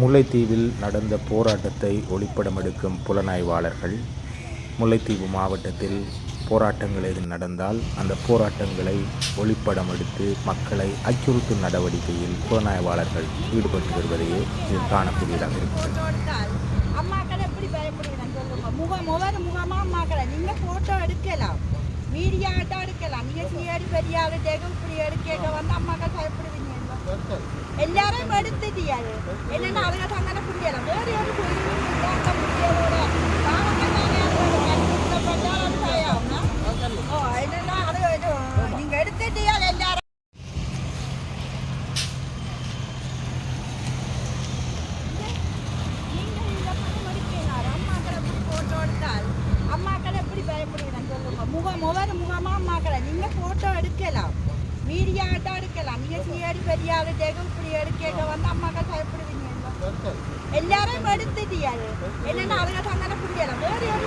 முல்லைத்தீவில் நடந்த போராட்டத்தை ஒளிப்படம் எடுக்கும் புலனாய்வாளர்கள் முல்லைத்தீவு மாவட்டத்தில் போராட்டங்கள் எது நடந்தால் அந்த போராட்டங்களை ஒளிப்படம் எடுத்து மக்களை அச்சுறுத்தும் நடவடிக்கையில் புலனாய்வாளர்கள் ஈடுபட்டு வருவதையே இது காணக்கூடியதாக இருக்கிறது. போட்டோ எடுக்கலாம், மீடியா எடுக்கலாம், நீங்க சிஏடி பெரிய இப்படி எடுக்க வந்து அம்மாக்கள் பயப்படுவீங்க. எல்லாரும் எடுத்துட்டியாரு என்னன்னா அவங்க தங்கன புரியலாம் வேறு ஒரு நீங்க எடுத்துட்டியா எல்லாரும் அம்மாக்களை எப்படி பயப்படுவீங்க சொல்லுங்க. முகமா அம்மாக்களை நீங்க போட்டோ எடுக்கலாம், மீடியா எடுக்கலாம், நீங்க சிஏடி பெரிய இப்படி எடுக்க வந்து அம்மாக்கள் பயப்படுவீங்க. எல்லாரும் எடுத்துட்டியாரு என்னன்னா அவங்க தங்கன புரியலாம் வேறு ஒரு